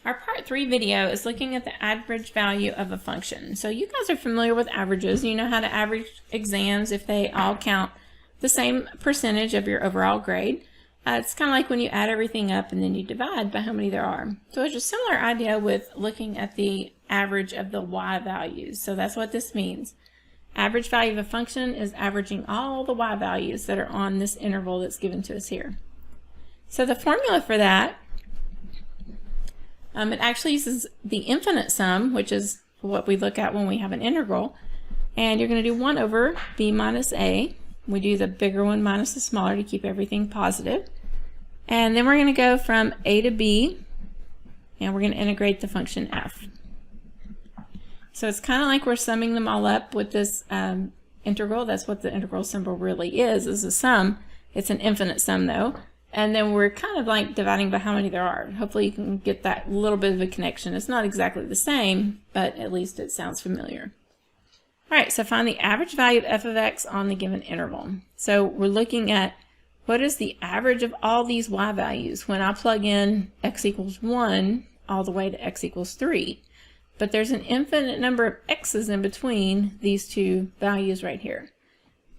Our part 3 video is looking at the average value of a function. So you guys are familiar with averages. You know how to average exams if they all count the same percentage of your overall grade. It's kind of like when you add everything up and then you divide by how many there are. So it's a similar idea with looking at the average of the y values. So that's what this means. Average value of a function is averaging all the y values that are on this interval that's given to us here. So the formula for that, it actually uses the infinite sum, which is what we look at when we have an integral. And you're going to do 1 over b minus a. We do the bigger one minus the smaller to keep everything positive. And then we're going to go from a to b, and we're going to integrate the function f. So it's kind of like we're summing them all up with this integral. That's what the integral symbol really is a sum. It's an infinite sum though. And then we're kind of like dividing by how many there are. Hopefully you can get that little bit of a connection. It's not exactly the same, but at least it sounds familiar. All right, so find the average value of f of x on the given interval. So we're looking at what is the average of all these y values when I plug in x equals 1 all the way to x equals 3. But there's an infinite number of x's in between these two values right here.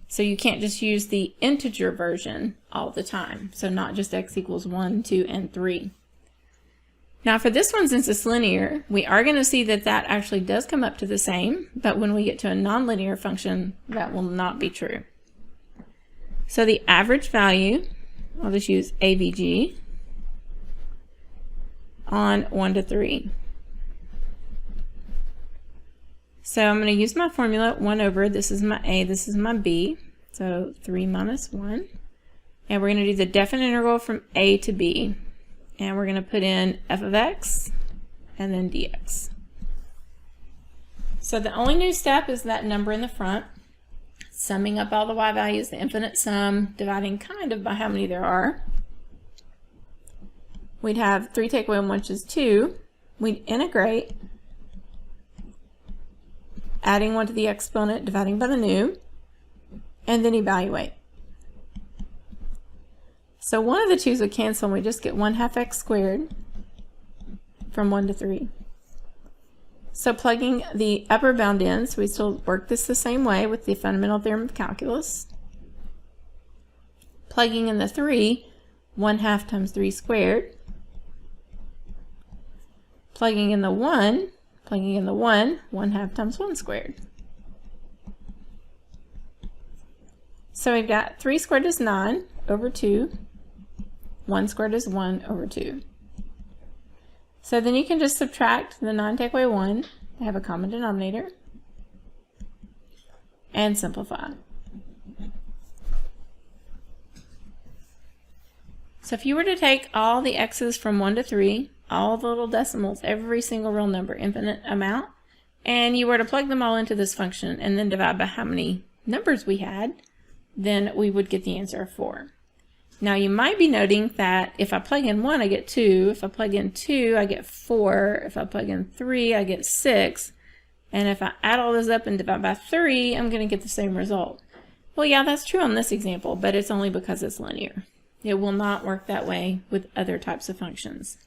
So you can't just use the integer version all the time. So not just x equals 1, 2, and 3. Now for this one, since it's linear, we are going to see that that actually does come up to the same, but when we get to a nonlinear function, that will not be true. So the average value, I'll just use AVG, on 1 to 3. So I'm going to use my formula 1 over, this is my a, this is my b, so 3 minus 1. And we're going to do the definite integral from a to b. And we're going to put in f of x and then dx. So the only new step is that number in the front, summing up all the y values, the infinite sum, dividing kind of by how many there are. We'd have 3 take away 1, which is 2. We'd integrate, adding 1 to the exponent, dividing by the new, and then evaluate. So one of the 2's would cancel and we just get 1/2 x squared from 1 to 3. So plugging the upper bound in, so we still work this the same way with the fundamental theorem of calculus. Plugging in the 3, 1/2 times 3 squared. Plugging in the 1, 1/2 times 1 squared. So we've got 3 squared is 9 over 2. 1 squared is 1 over 2. So then you can just subtract the 9 take away 1, they have a common denominator, and simplify. So if you were to take all the x's from 1 to 3, all the little decimals, every single real number, infinite amount, and you were to plug them all into this function and then divide by how many numbers we had, then we would get the answer of 4. Now you might be noting that if I plug in 1, I get 2. If I plug in 2, I get 4. If I plug in 3, I get 6. And if I add all those up and divide by 3, I'm going to get the same result. Well, yeah, that's true on this example, but it's only because it's linear. It will not work that way with other types of functions.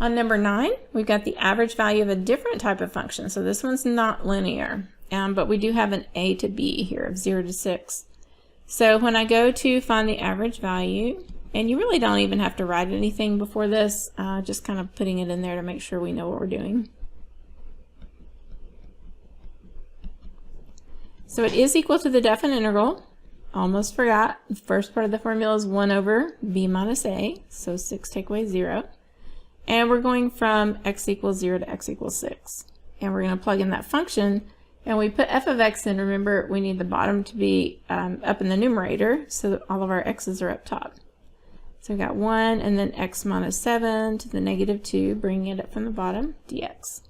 On number 9, we've got the average value of a different type of function. So this one's not linear, but we do have an a to b here of 0 to 6. So when I go to find the average value, and you really don't even have to write anything before this, just kind of putting it in there to make sure we know what we're doing. So it is equal to the definite integral. Almost forgot. The first part of the formula is 1 over b minus a, so 6 take away 0. And we're going from x equals 0 to x equals 6. And we're going to plug in that function, and we put f of x in. Remember, we need the bottom to be up in the numerator, so that all of our x's are up top. So we got 1 and then x minus 7 to the negative 2, bringing it up from the bottom, dx.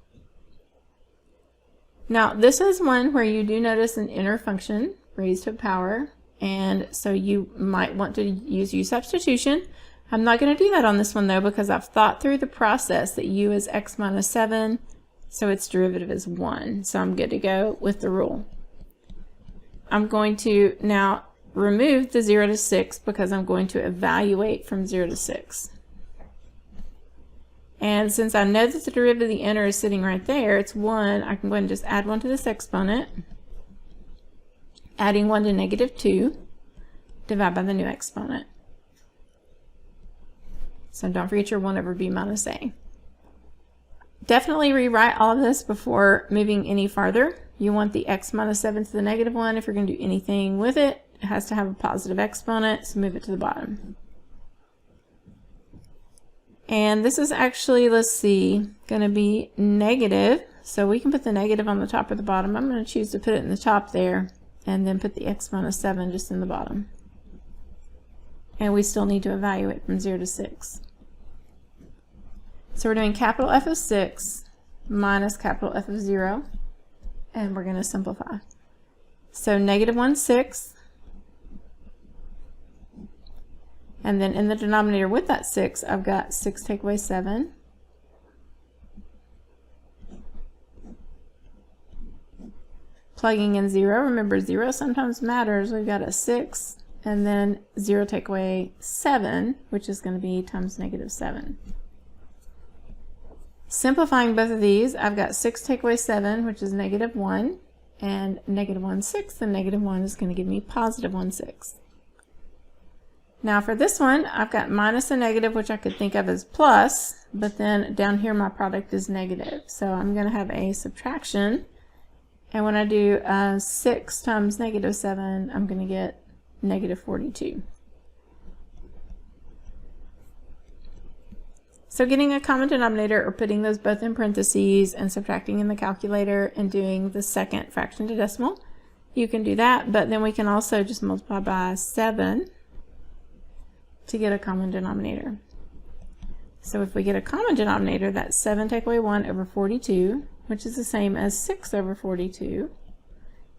Now this is one where you do notice an inner function raised to a power, and so you might want to use u substitution. I'm not going to do that on this one though, because I've thought through the process that u is x minus 7, so its derivative is 1. So I'm good to go with the rule. I'm going to now remove the 0 to 6 because I'm going to evaluate from 0 to 6. And since I know that the derivative of the inner is sitting right there, it's 1, I can go ahead and just add 1 to this exponent, adding 1 to negative 2, divide by the new exponent. So don't forget your 1 over b minus a. Definitely rewrite all of this before moving any farther. You want the x minus 7 to the negative 1. If you're going to do anything with it, it has to have a positive exponent, so move it to the bottom. And this is actually, let's see, going to be negative. So we can put the negative on the top or the bottom. I'm going to choose to put it in the top there, and then put the x minus 7 just in the bottom. And we still need to evaluate from 0 to 6. So we're doing capital F of 6 minus capital F of 0, and we're going to simplify. So negative 1/6, and then in the denominator with that 6, I've got 6 take away 7. Plugging in 0, remember 0 sometimes matters. We've got a 6, and then 0 take away 7, which is going to be times negative 7. Simplifying both of these, I've got 6 take away 7, which is negative 1, and negative 1/6, and negative 1 is going to give me positive 1/6. Now for this one, I've got minus a negative, which I could think of as plus, but then down here my product is negative. So I'm going to have a subtraction, and when I do 6 times negative 7, I'm going to get negative 42. So getting a common denominator, or putting those both in parentheses and subtracting in the calculator and doing the second fraction to decimal, you can do that, but then we can also just multiply by 7 to get a common denominator. So if we get a common denominator, that's 7 take away 1 over 42, which is the same as 6 over 42.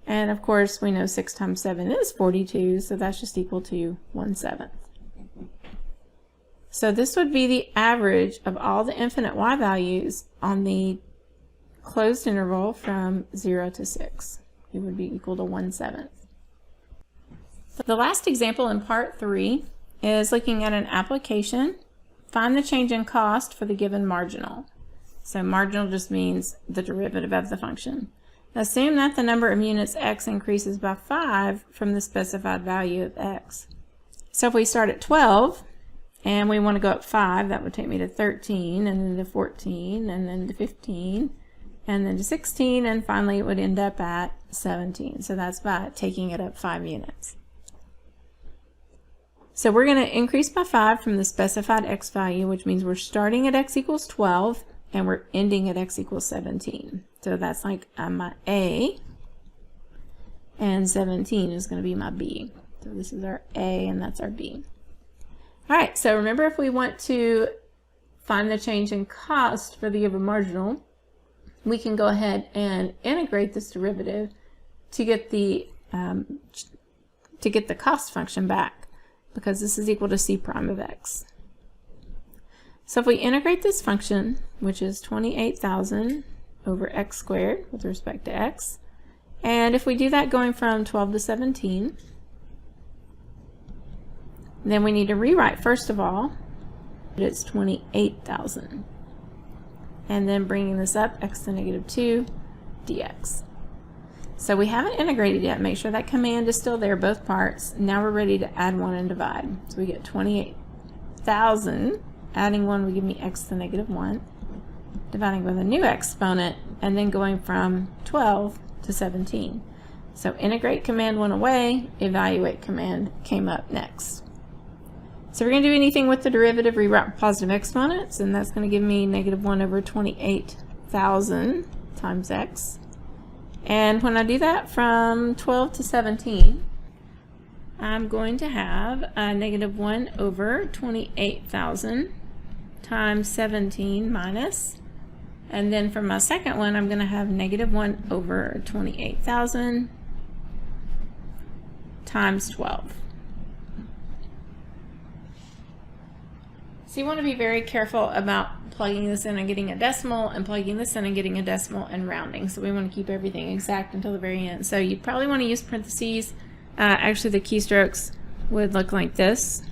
And of course, we know 6 times 7 is 42, so that's just equal to 1/7. So this would be the average of all the infinite y values on the closed interval from 0 to 6. It would be equal to 1/7. The last example in part 3 is looking at an application. Find the change in cost for the given marginal. So marginal just means the derivative of the function. Assume that the number of units x increases by 5 from the specified value of x. So if we start at 12, and we want to go up 5, that would take me to 13, and then to 14, and then to 15, and then to 16, and finally it would end up at 17. So that's by taking it up 5 units. So we're going to increase by 5 from the specified x value, which means we're starting at x equals 12, and we're ending at x equals 17. So that's like my A, and 17 is going to be my B. So this is our A, and that's our B. All right, so remember, if we want to find the change in cost for the given marginal, we can go ahead and integrate this derivative to get the cost function back, because this is equal to c prime of x. So if we integrate this function, which is 28,000 over x squared with respect to x, and if we do that going from 12 to 17, then we need to rewrite, first of all, that it's 28,000. And then bringing this up, x to the negative 2 dx. So we haven't integrated yet. Make sure that command is still there, both parts. Now we're ready to add 1 and divide. So we get 28,000. Adding 1 will give me x to the negative 1. Dividing by the new exponent, and then going from 12 to 17. So integrate command went away, evaluate command came up next. So we're going to do anything with the derivative, rewrite positive exponents, and that's going to give me negative 1 over 28,000 times x. And when I do that from 12 to 17, I'm going to have negative 1 over 28,000 times 17 minus, and then for my second one I'm going to have negative 1 over 28,000 times 12. So you want to be very careful about plugging this in and getting a decimal, and plugging this in and getting a decimal, and rounding. So we want to keep everything exact until the very end. So you probably want to use parentheses. Actually, the keystrokes would look like this.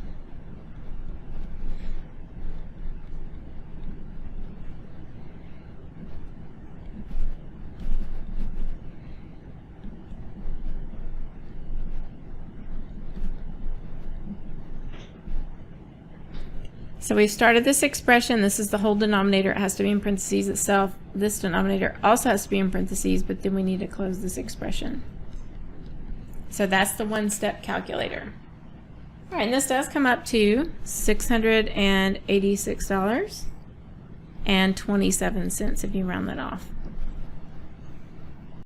So we've started this expression. This is the whole denominator. It has to be in parentheses itself. This denominator also has to be in parentheses, but then we need to close this expression. So that's the one-step calculator. All right, and this does come up to $686.27 if you round that off.